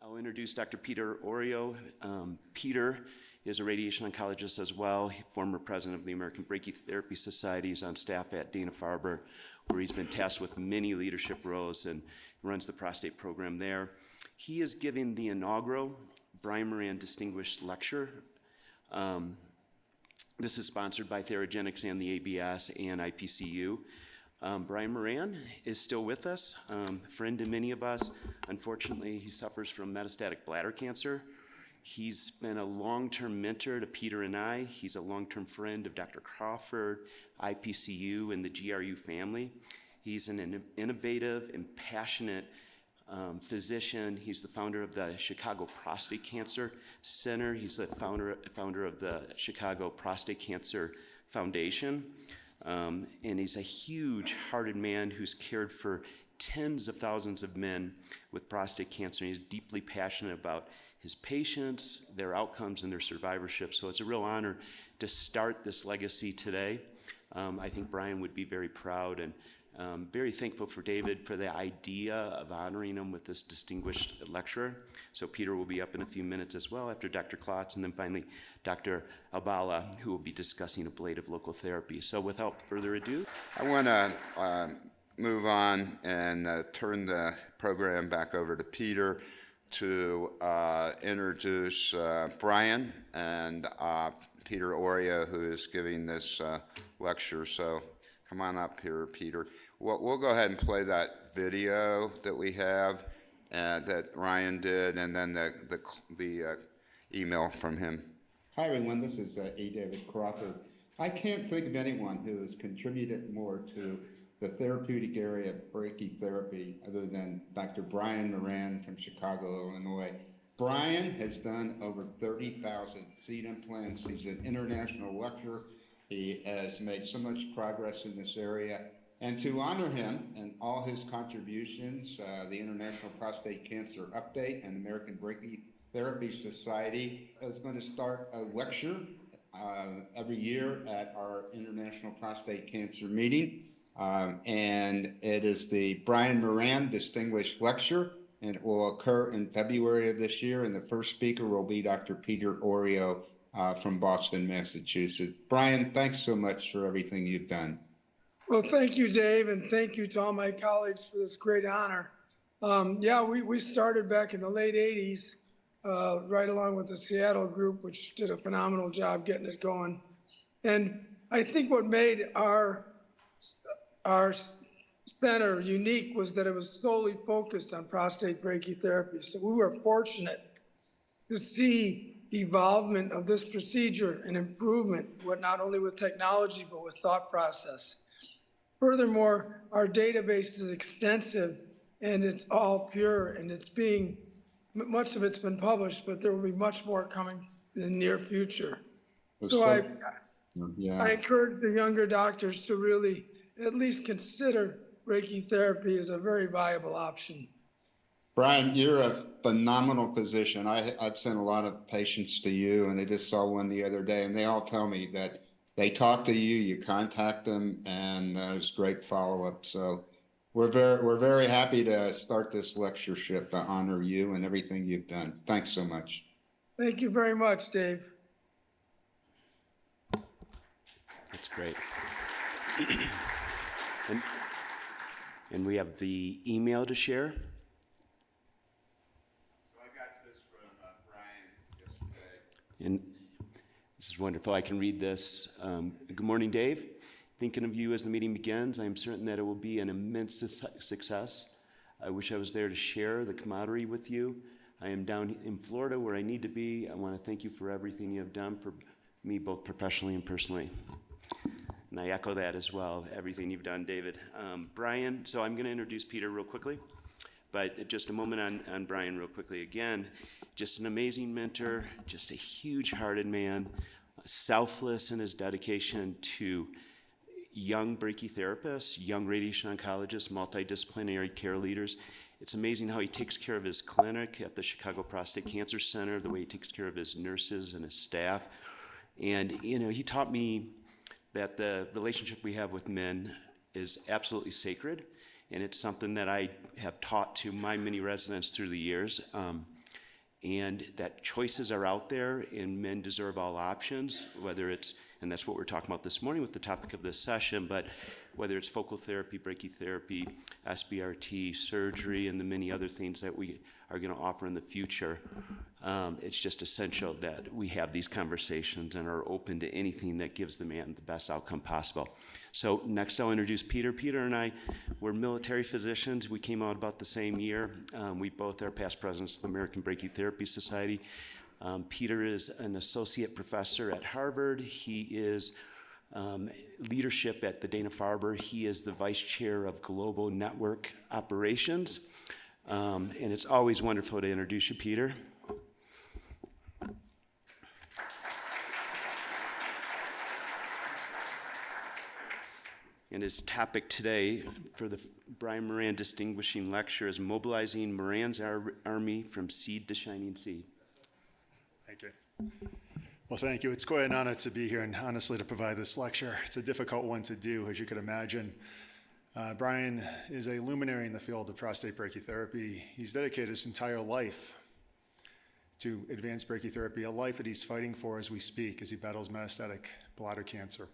I'll introduce Dr. Peter Orio. Peter is a radiation oncologist as well, former president of the American Brachytherapy Society. He's on staff at Dana-Farber, where he's been tasked with many leadership roles and runs the prostate program there. He is giving the inaugural Brian Moran Distinguished Lecture. This is sponsored by Theragenics and the ABS and IPCU. Brian Moran is still with us, friend to many of us. Unfortunately, he suffers from metastatic bladder cancer. He's been a long-term mentor to Peter and I. He's a long-term friend of Dr. Crawford, IPCU, and the GRU family. He's an innovative and passionate physician. He's the founder of the Chicago Prostate Cancer Center. He's the founder of the Chicago Prostate Cancer Foundation. And he's a huge-hearted man who's cared for tens of thousands of men with prostate cancer. And he's deeply passionate about his patients, their outcomes, and their survivorship. So it's a real honor to start this legacy today. I think Brian would be very proud, and very thankful for David for the idea of honoring him with this distinguished lecturer. So Peter will be up in a few minutes as well after Dr. Klotz, and then finally Dr. Albala, who will be discussing ablative local therapy. So without further ado, I want to move on and turn the program back over to Peter to introduce Brian and Peter Orio, who is giving this lecture. So come on up here, Peter. We'll go ahead and play that video that we have that Ryan did, and then the email from him. Hi, everyone. This is A. David Crawford. I can't think of anyone who has contributed more to the therapeutic area of brachytherapy other than Dr. Brian Moran from Chicago, Illinois. Brian has done over 30,000 seed implants. He's an international lecturer. He has made so much progress in this area. And to honor him and all his contributions, the International Prostate Cancer Update and the American Brachytherapy Society is going to start a lecture every year at our International Prostate Cancer meeting. And it is the Brian Moran Distinguished Lecture, and it will occur in February of this year. And the first speaker will be Dr. Peter Orio from Boston, Massachusetts. Brian, thanks so much for everything you've done. Well, thank you, Dave, and thank you to all my colleagues for this great honor. We started back in the late 80s, right along with the Seattle group, which did a phenomenal job getting it going. And I think what made our center unique was that it was solely focused on prostate brachytherapy. So we were fortunate to see evolvement of this procedure and improvement, not only with technology, but with thought process. Furthermore, our database is extensive and it's all pure, and much of it's been published, but there will be much more coming in the near future. I encourage the younger doctors to really at least consider brachytherapy as a very viable option. Brian, you're a phenomenal physician. I've sent a lot of patients to you, and I just saw one the other day, and they all tell me that they talk to you, you contact them, and there's great follow-up. So we're very happy to start this lectureship to honor you and everything you've done. Thanks so much. Thank you very much, Dave. that's great. And we have the email to share. So I got this from Brian yesterday. And this is wonderful. I can read this. Good morning, Dave. Thinking of you as the meeting begins, I am certain that it will be an immense success. I wish I was there to share the camaraderie with you. I am down in Florida where I need to be. I want to thank you for everything you have done for me, both professionally and personally. And I echo that as well, everything you've done, David. Brian, so I'm going to introduce Peter real quickly, but just a moment on Brian real quickly. Again, just an amazing mentor, just a huge-hearted man, selfless in his dedication to young brachytherapists, young radiation oncologists, multidisciplinary care leaders. It's amazing how he takes care of his clinic at the Chicago Prostate Cancer Center, the way he takes care of his nurses and his staff. And, he taught me that the relationship we have with men is absolutely sacred, and it's something that I have taught to my many residents through the years. and that choices are out there and men deserve all options, whether it's, and that's what we're talking about this morning with the topic of this session, but whether it's focal therapy, brachytherapy, SBRT, surgery, and the many other things that we are going to offer in the future, it's just essential that we have these conversations and are open to anything that gives the man the best outcome possible. So next I'll introduce Peter. Peter and I were military physicians. We came out about the same year. We both are past presidents of the American Brachytherapy Society. Peter is an associate professor at Harvard. He is leadership at the Dana-Farber. He is the vice chair of global network operations. And it's always wonderful to introduce you, Peter. And his topic today for the Brian Moran Distinguishing Lecture is Mobilizing Moran's Army from Seed to Shining Sea. Thank you. Well, thank you. It's quite an honor to be here and honestly to provide this lecture. It's a difficult one to do, as you could imagine. Brian is a luminary in the field of prostate brachytherapy. He's dedicated his entire life to advanced brachytherapy, a life that he's fighting for as we speak, as he battles metastatic bladder cancer.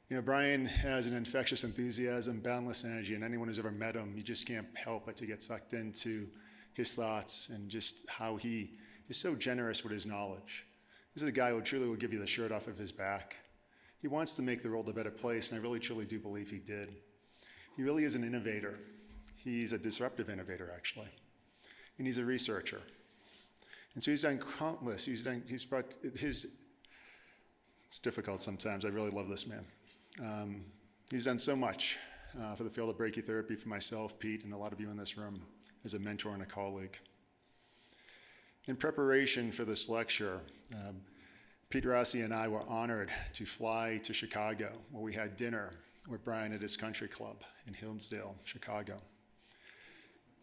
You know, Brian has an infectious enthusiasm, boundless energy, and anyone who's ever met him, you just can't help but to get sucked into his thoughts and just how he is so generous with his knowledge. This is a guy who truly will give you the shirt off of his back. He wants to make the world a better place, and I really, truly do believe he did. He really is an innovator. He's a disruptive innovator, actually. And he's a researcher. And so he's done countless, it's difficult sometimes. I really love this man. He's done so much for the field of brachytherapy for myself, Pete, and a lot of you in this room as a mentor and a colleague. In preparation for this lecture, Pete Rossi and I were honored to fly to Chicago, where we had dinner with Brian at his country club in Hillsdale, Chicago.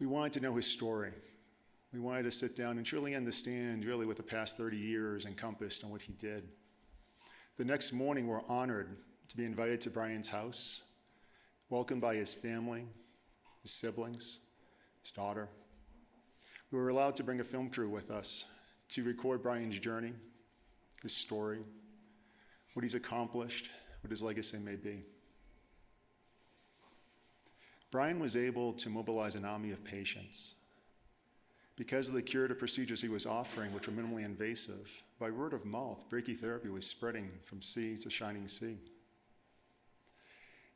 We wanted to know his story. We wanted to sit down and truly understand really what the past 30 years encompassed and what he did. The next morning, we're honored to be invited to Brian's house, welcomed by his family, his siblings, his daughter. We were allowed to bring a film crew with us to record Brian's journey, his story, what he's accomplished, what his legacy may be. Brian was able to mobilize an army of patients. Because of the curative procedures he was offering, which were minimally invasive, by word of mouth, brachytherapy was spreading from sea to shining sea.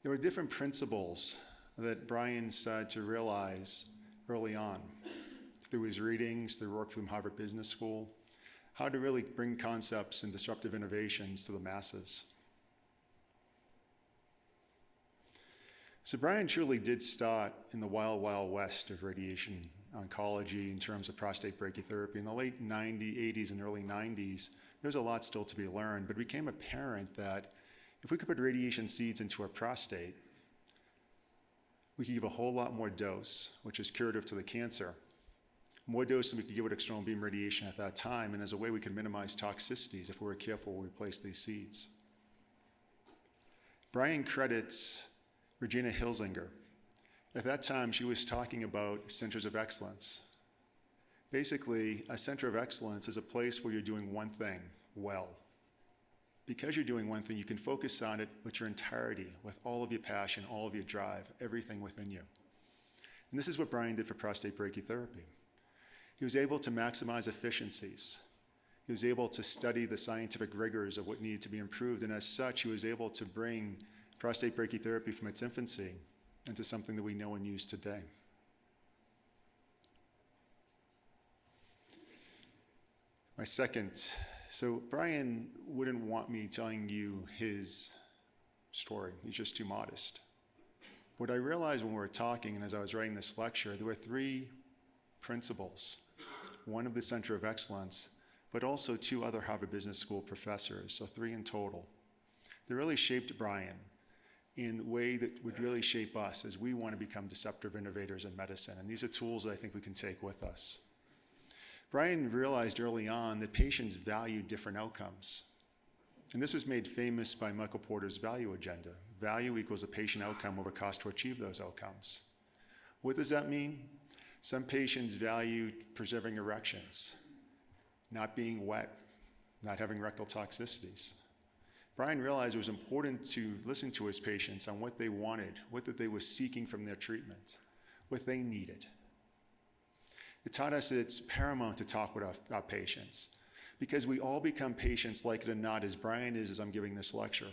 There were different principles that Brian started to realize early on through his readings, through work from Harvard Business School, how to really bring concepts and disruptive innovations to the masses. So Brian truly did start in the wild, wild west of radiation oncology in terms of prostate brachytherapy. In the late 80s and early 90s, there was a lot still to be learned, but it became apparent that if we could put radiation seeds into our prostate, we could give a whole lot more dose, which is curative to the cancer, more dose than we could give with external beam radiation at that time, and as a way we could minimize toxicities if we were careful when we placed these seeds. Brian credits Regina Hilsinger. At that time, she was talking about centers of excellence. Basically, a center of excellence is a place where you're doing one thing well. Because you're doing one thing, you can focus on it with your entirety, with all of your passion, all of your drive, everything within you. And this is what Brian did for prostate brachytherapy. He was able to maximize efficiencies. He was able to study the scientific rigors of what needed to be improved, and as such, he was able to bring prostate brachytherapy from its infancy into something that we know and use today. So Brian wouldn't want me telling you his story. He's just too modest. What I realized when we were talking and as I was writing this lecture, there were three principles. One of the Center of Excellence, but also two other Harvard Business School professors, so three in total. They really shaped Brian in a way that would really shape us as we want to become disruptive innovators in medicine. And these are tools that I think we can take with us. Brian realized early on that patients value different outcomes. And this was made famous by Michael Porter's value agenda. Value equals a patient outcome over cost to achieve those outcomes. What does that mean? Some patients value preserving erections, not being wet, not having rectal toxicities. Brian realized it was important to listen to his patients on what they wanted, what that they were seeking from their treatment, what they needed. It taught us that it's paramount to talk with our patients, because we all become patients, like it or not, as Brian is as I'm giving this lecture.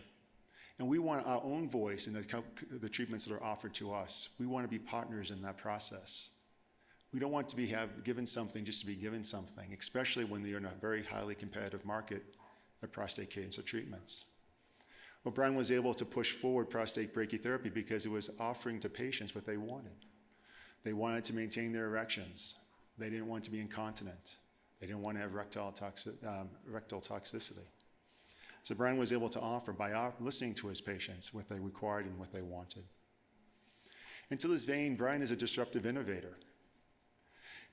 And we want our own voice in the treatments that are offered to us. We want to be partners in that process. We don't want to be given something just to be given something, especially when you're in a very highly competitive market of prostate cancer treatments. Well, Brian was able to push forward prostate brachytherapy because it was offering to patients what they wanted. They wanted to maintain their erections. They didn't want to be incontinent. They didn't want to have rectal toxicity. So Brian was able to offer, by listening to his patients, what they required and what they wanted. And to this vein, Brian is a disruptive innovator.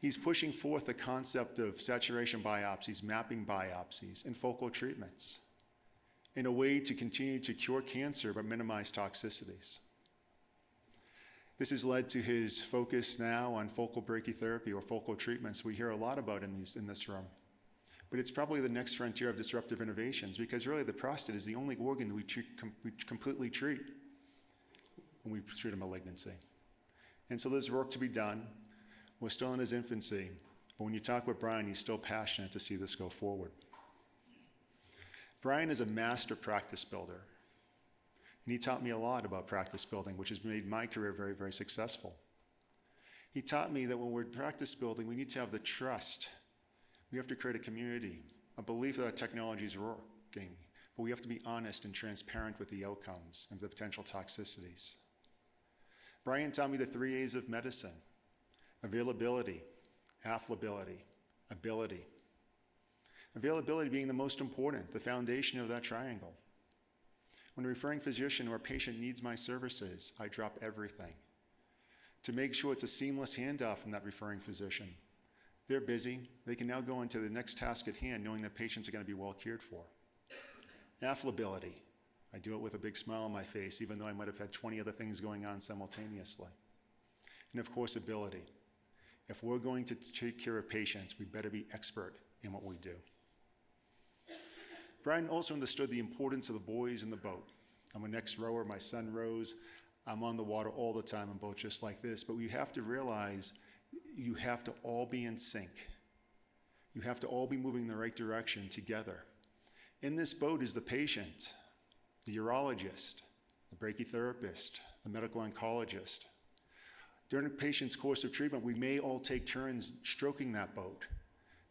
He's pushing forth the concept of saturation biopsies, mapping biopsies, and focal treatments in a way to continue to cure cancer but minimize toxicities. This has led to his focus now on focal brachytherapy or focal treatments we hear a lot about in this room. But it's probably the next frontier of disruptive innovations, because really the prostate is the only organ that we completely treat when we treat a malignancy. And so there's work to be done. We're still in his infancy, but when you talk with Brian, he's still passionate to see this go forward. Brian is a master practice builder, and he taught me a lot about practice building, which has made my career very, very successful. He taught me that when we're practice building, we need to have the trust. We have to create a community, a belief that our technology is working, but we have to be honest and transparent with the outcomes and the potential toxicities. Brian taught me the 3 A's of medicine: availability, affability, ability. Availability being the most important, the foundation of that triangle. When a referring physician or a patient needs my services, I drop everything to make sure it's a seamless handoff from that referring physician. They're busy. They can now go into the next task at hand, knowing that patients are going to be well cared for. Affability. I do it with a big smile on my face, even though I might have had 20 other things going on simultaneously. And of course, ability. If we're going to take care of patients, we better be expert in what we do. Brian also understood the importance of the boys in the boat. I'm a next rower, my son rows. I'm on the water all the time in boats just like this, but we have to realize you have to all be in sync. You have to all be moving in the right direction together. In this boat is the patient, the urologist, the brachytherapist, the medical oncologist. During a patient's course of treatment, we may all take turns stroking that boat,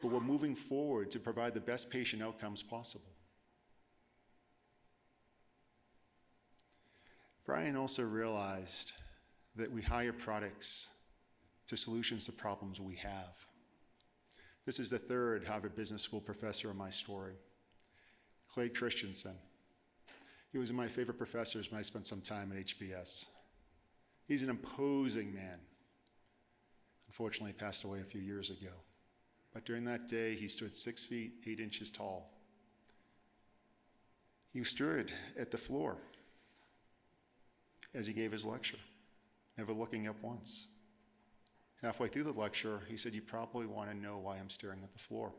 but we're moving forward to provide the best patient outcomes possible. Brian also realized that we hire products to solutions to problems we have. This is the third Harvard Business School professor in my story, Clay Christensen. He was one of my favorite professors when I spent some time at HBS. He's an imposing man. Unfortunately, he passed away a few years ago. But during that day, he stood 6 feet, 8 inches tall. He stood at the floor as he gave his lecture, never looking up once. Halfway through the lecture, he said, "You probably want to know why I'm staring at the floor."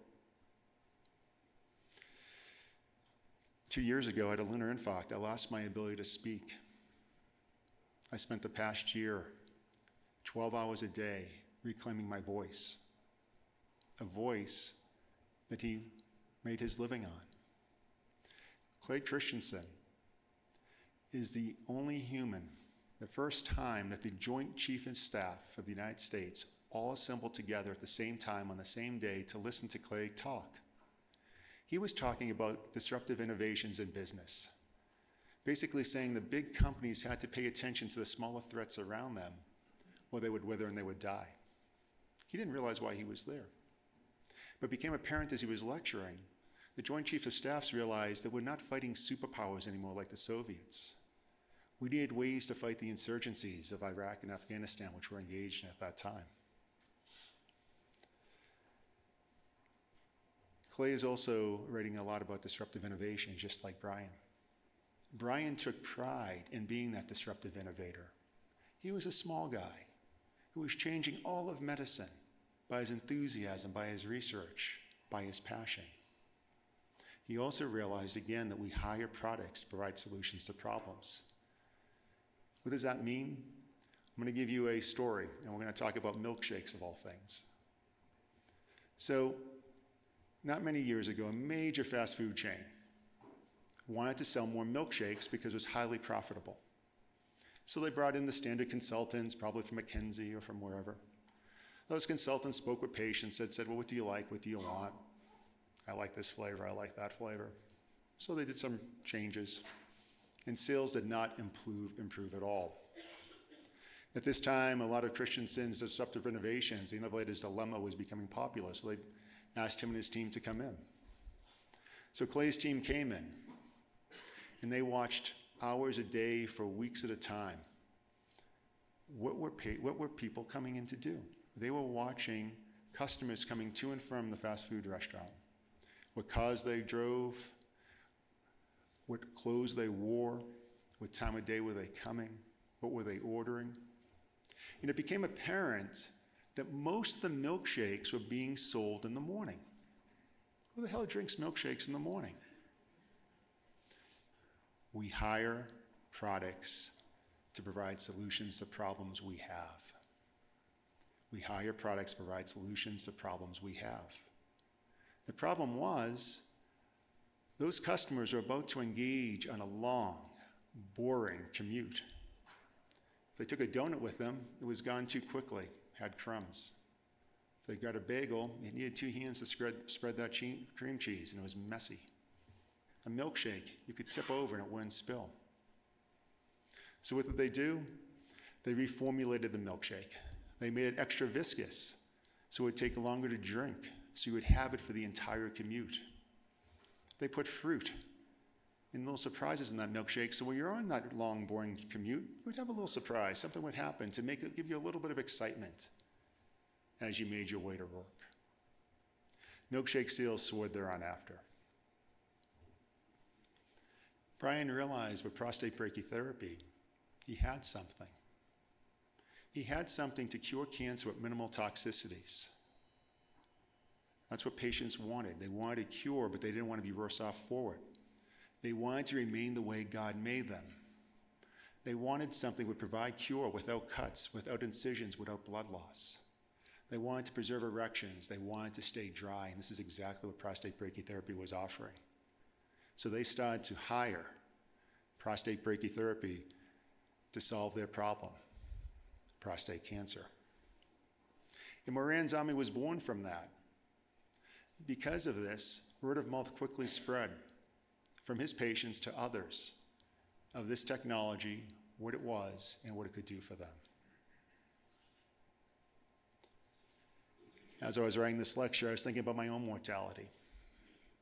2 years ago, I had a lunar infarct. I lost my ability to speak. I spent the past year, 12 hours a day, reclaiming my voice, a voice that he made his living on. Clay Christensen is the only human, the first time that the Joint Chief of Staff of the United States all assembled together at the same time on the same day to listen to Clay talk. He was talking about disruptive innovations in business, basically saying the big companies had to pay attention to the smaller threats around them, or they would wither and they would die. He didn't realize why he was there. But it became apparent as he was lecturing, the Joint Chiefs of Staffs realized that we're not fighting superpowers anymore like the Soviets. We needed ways to fight the insurgencies of Iraq and Afghanistan, which were engaged in at that time. Clay is also writing a lot about disruptive innovation, just like Brian. Brian took pride in being that disruptive innovator. He was a small guy. who was changing all of medicine by his enthusiasm, by his research, by his passion. He also realized again that we hire products to provide solutions to problems. What does that mean? I'm going to give you a story, and we're going to talk about milkshakes of all things. So, not many years ago, a major fast food chain wanted to sell more milkshakes because it was highly profitable. So they brought in the standard consultants, probably from McKinsey or from wherever. Those consultants spoke with patients, said, well, what do you like? What do you want? I like this flavor, I like that flavor. So they did some changes, and sales did not improve at all. At this time, a lot of Christian Sin's disruptive innovations, the innovator's dilemma, was becoming popular, so they asked him and his team to come in. So Clay's team came in, and they watched hours a day for weeks at a time. What were people coming in to do? They were watching customers coming to and from the fast food restaurant, what cars they drove, what clothes they wore, what time of day were they coming, what were they ordering. And it became apparent that most of the milkshakes were being sold in the morning. Who the hell drinks milkshakes in the morning? We hire products to provide solutions to problems we have. We hire products to provide solutions to problems we have. The problem was, those customers were about to engage on a long, boring commute. If they took a donut with them, it was gone too quickly, had crumbs. If they got a bagel, you needed 2 hands to spread that cream cheese, and it was messy. A milkshake, you could tip over and it wouldn't spill. So what did they do? They reformulated the milkshake. They made it extra viscous, so it would take longer to drink, so you would have it for the entire commute. They put fruit and little surprises in that milkshake, so when you're on that long, boring commute, you would have a little surprise. Something would happen to give you a little bit of excitement as you made your way to work. Milkshake sales soared thereon after. Brian realized with prostate brachytherapy, he had something. He had something to cure cancer with minimal toxicities. That's what patients wanted. They wanted a cure, but they didn't want to be worse off for it. They wanted to remain the way God made them. They wanted something that would provide cure without cuts, without incisions, without blood loss. They wanted to preserve erections. They wanted to stay dry, and this is exactly what prostate brachytherapy was offering. So they started to hire prostate brachytherapy to solve their problem, prostate cancer. And Moran's Army was born from that. Because of this, word of mouth quickly spread from his patients to others of this technology, what it was, and what it could do for them. As I was writing this lecture, I was thinking about my own mortality.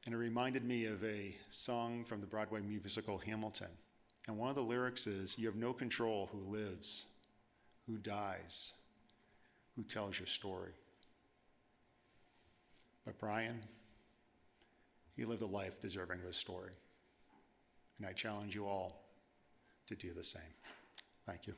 And it reminded me of a song from the Broadway musical Hamilton. And one of the lyrics is, "You have no control who lives, who dies, who tells your story." But Brian, he lived a life deserving of his story. And I challenge you all to do the same. Thank you.